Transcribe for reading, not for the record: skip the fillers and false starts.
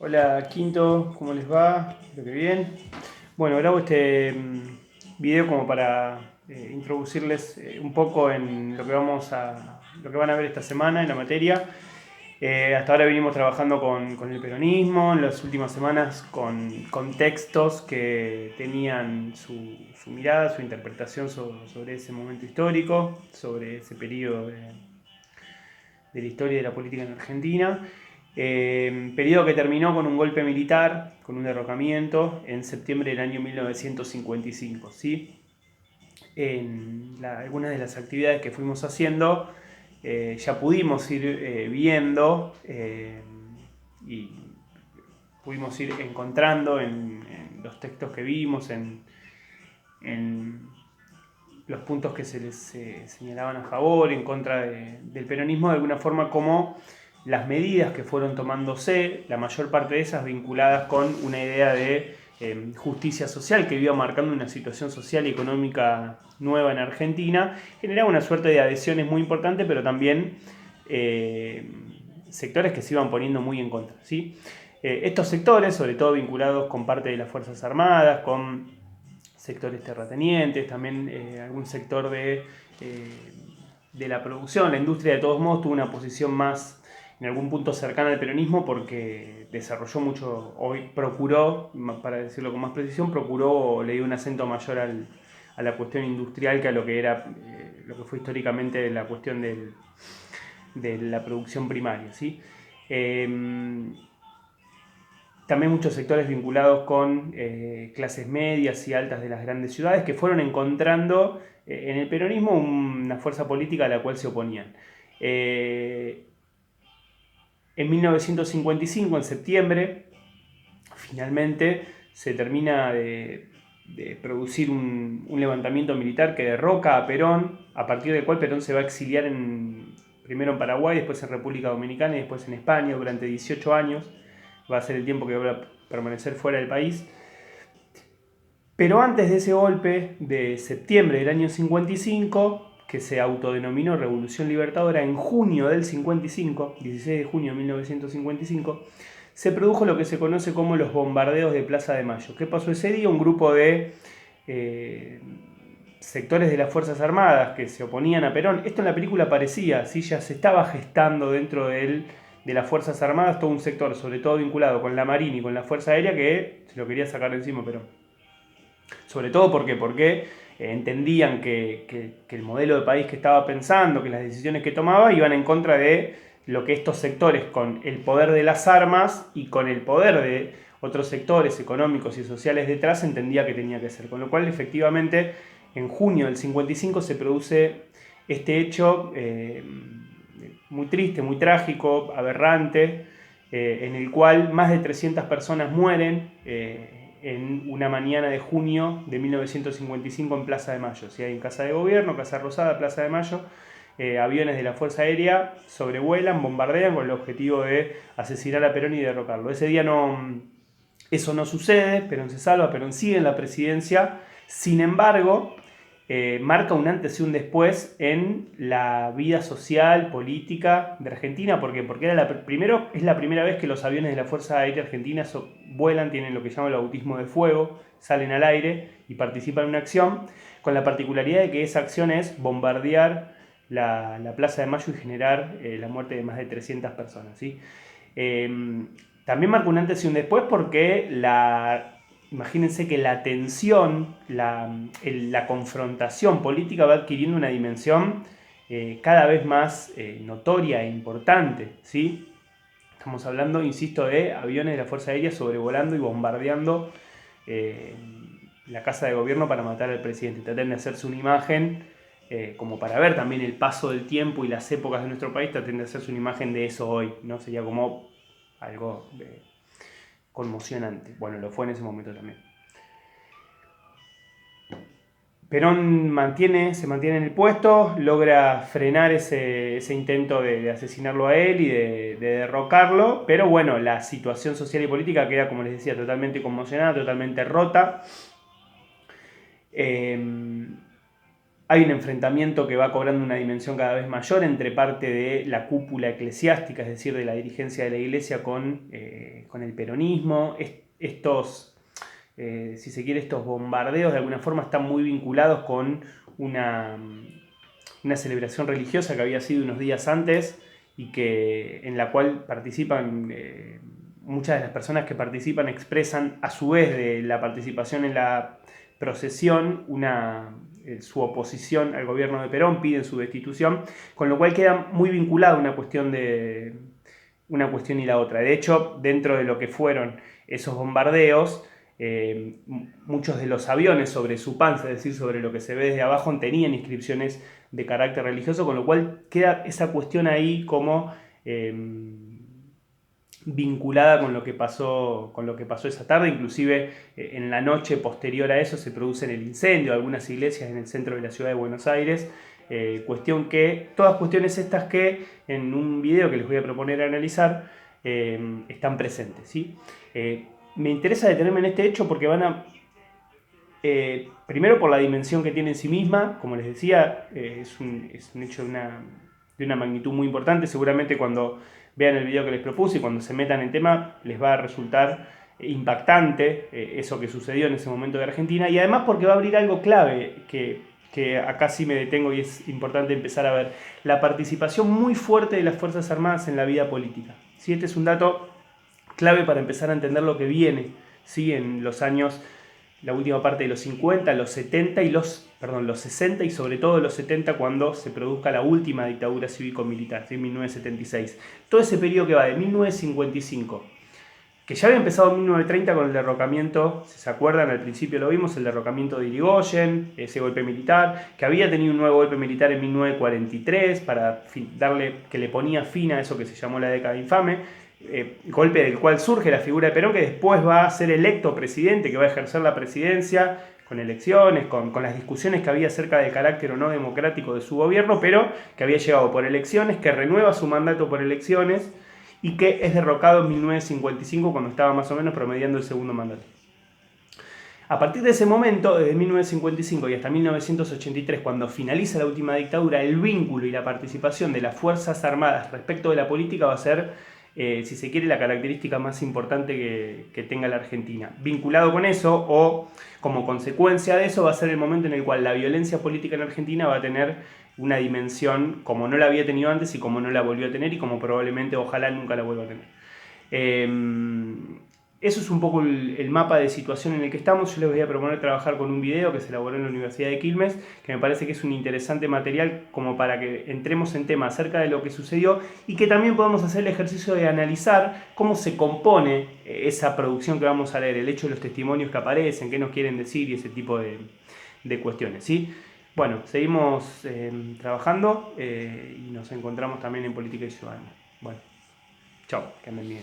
Hola Quinto, ¿cómo les va? Espero que bien. Bueno, grabo este video como para introducirles un poco en lo que van a ver esta semana en la materia. Hasta ahora venimos trabajando con el peronismo, en las últimas semanas con textos que tenían su mirada, su interpretación sobre ese momento histórico, sobre ese periodo de la historia de la política en Argentina. Periodo que terminó con un golpe militar, con un derrocamiento en septiembre del año 1955. ¿Sí? Algunas de las actividades que fuimos haciendo ya pudimos ir viendo y pudimos ir encontrando en los textos que vimos, en los puntos que se les señalaban a favor, en contra del peronismo, de alguna forma como las medidas que fueron tomándose, la mayor parte de esas vinculadas con una idea de justicia social que iba marcando una situación social y económica nueva en Argentina, generaba una suerte de adhesiones muy importantes, pero también eh, sectores que se iban poniendo muy en contra. ¿Sí? Estos sectores, sobre todo vinculados con parte de las Fuerzas Armadas, con sectores terratenientes, también algún sector de la producción. La industria de todos modos tuvo una posición más, en algún punto cercana al peronismo porque desarrolló mucho, hoy procuró, para decirlo con más precisión, procuró, le dio un acento mayor a la cuestión industrial que a lo que era, lo que fue históricamente la cuestión de la producción primaria. ¿Sí? Eh, También muchos sectores vinculados con clases medias y altas de las grandes ciudades que fueron encontrando en el peronismo una fuerza política a la cual se oponían. Eh, en 1955, en septiembre, finalmente se termina de producir un levantamiento militar que derroca a Perón, a partir del cual Perón se va a exiliar primero en Paraguay, después en República Dominicana y después en España durante 18 años. Va a ser el tiempo que va a permanecer fuera del país. Pero antes de ese golpe de septiembre del año 55, que se autodenominó Revolución Libertadora, en junio del 55, 16 de junio de 1955, se produjo lo que se conoce como los bombardeos de Plaza de Mayo. ¿Qué pasó ese día? Un grupo de eh, sectores de las Fuerzas Armadas que se oponían a Perón. Esto en la película parecía, ¿sí? Ya se estaba gestando dentro de las Fuerzas Armadas todo un sector, sobre todo vinculado con la Marina y con la Fuerza Aérea, que se lo quería sacar de encima Perón. Sobre todo porque entendían que el modelo de país que estaba pensando, que las decisiones que tomaba iban en contra de lo que estos sectores con el poder de las armas y con el poder de otros sectores económicos y sociales detrás entendía que tenía que ser. Con lo cual efectivamente en junio del 55 se produce este hecho muy triste, muy trágico, aberrante, en el cual más de 300 personas mueren en una mañana de junio de 1955 en Plaza de Mayo. ¿Sí? Hay en Casa de Gobierno, Casa Rosada, Plaza de Mayo, aviones de la Fuerza Aérea sobrevuelan, bombardean con el objetivo de asesinar a Perón y derrocarlo. Ese día eso no sucede, Perón se salva, Perón sigue en la presidencia, sin embargo, marca un antes y un después en la vida social, política de Argentina. ¿Por qué? Porque primero es la primera vez que los aviones de la Fuerza Aérea Argentina vuelan, tienen lo que llaman el bautismo de fuego, salen al aire y participan en una acción, con la particularidad de que esa acción es bombardear la Plaza de Mayo y generar la muerte de más de 300 personas. ¿Sí? También marca un antes y un después porque imagínense que la tensión, la confrontación política va adquiriendo una dimensión cada vez más notoria e importante. ¿Sí? Estamos hablando, insisto, de aviones de la Fuerza Aérea sobrevolando y bombardeando eh, la Casa de Gobierno para matar al presidente. Traten de hacerse una imagen, como para ver también el paso del tiempo y las épocas de nuestro país, traten de hacerse una imagen de eso hoy, ¿no? Sería como algo conmocionante. Bueno, lo fue en ese momento también. Perón se mantiene en el puesto, logra frenar ese intento de asesinarlo a él y de derrocarlo, pero bueno, la situación social y política queda, como les decía, totalmente conmocionada, totalmente rota. Eh, Hay un enfrentamiento que va cobrando una dimensión cada vez mayor entre parte de la cúpula eclesiástica, es decir, de la dirigencia de la Iglesia con el peronismo. Estos, si se quiere, estos bombardeos de alguna forma están muy vinculados con una celebración religiosa que había sido unos días antes y en la cual participan, muchas de las personas que participan expresan a su vez de la participación en la procesión su oposición al gobierno de Perón, piden su destitución, con lo cual queda muy vinculada una cuestión y la otra. De hecho, dentro de lo que fueron esos bombardeos, muchos de los aviones sobre su panza, es decir, sobre lo que se ve desde abajo, tenían inscripciones de carácter religioso, con lo cual queda esa cuestión ahí como vinculada con lo que pasó esa tarde. Inclusive en la noche posterior a eso se produce el incendio de algunas iglesias en el centro de la ciudad de Buenos Aires. Todas cuestiones estas que en un video que les voy a proponer analizar están presentes, ¿sí? Me interesa detenerme en este hecho porque primero por la dimensión que tiene en sí misma, como les decía, es un hecho de una magnitud muy importante. Seguramente cuando vean el video que les propuse y cuando se metan en tema les va a resultar impactante eso que sucedió en ese momento de Argentina, y además porque va a abrir algo clave que acá sí me detengo y es importante empezar a ver: la participación muy fuerte de las Fuerzas Armadas en la vida política. ¿Sí? Este es un dato clave para empezar a entender lo que viene, ¿sí? En los años, la última parte de los 50, los 70 los 60 y sobre todo los 70, cuando se produzca la última dictadura cívico-militar, ¿sí? 1976. Todo ese periodo que va de 1955, que ya había empezado en 1930 con el derrocamiento, si se acuerdan, al principio lo vimos, el derrocamiento de Irigoyen, ese golpe militar, que había tenido un nuevo golpe militar en 1943 que le ponía fin a eso que se llamó la década infame. Golpe del cual surge la figura de Perón, que después va a ser electo presidente, que va a ejercer la presidencia con elecciones, con las discusiones que había acerca del carácter o no democrático de su gobierno, pero que había llegado por elecciones, que renueva su mandato por elecciones y que es derrocado en 1955 cuando estaba más o menos promediando el segundo mandato. A partir de ese momento, desde 1955 y hasta 1983, cuando finaliza la última dictadura, el vínculo y la participación de las Fuerzas Armadas respecto de la política va a ser, si se quiere, la característica más importante que tenga la Argentina. Vinculado con eso, o como consecuencia de eso, va a ser el momento en el cual la violencia política en Argentina va a tener una dimensión como no la había tenido antes y como no la volvió a tener y como probablemente, ojalá, nunca la vuelva a tener. Eso es un poco el mapa de situación en el que estamos. Yo les voy a proponer trabajar con un video que se elaboró en la Universidad de Quilmes, que me parece que es un interesante material como para que entremos en tema acerca de lo que sucedió y que también podamos hacer el ejercicio de analizar cómo se compone esa producción que vamos a leer, el hecho de los testimonios que aparecen, qué nos quieren decir y ese tipo de cuestiones, ¿sí? Bueno, seguimos trabajando y nos encontramos también en Política y Ciudadanía. Bueno, chao, que anden bien.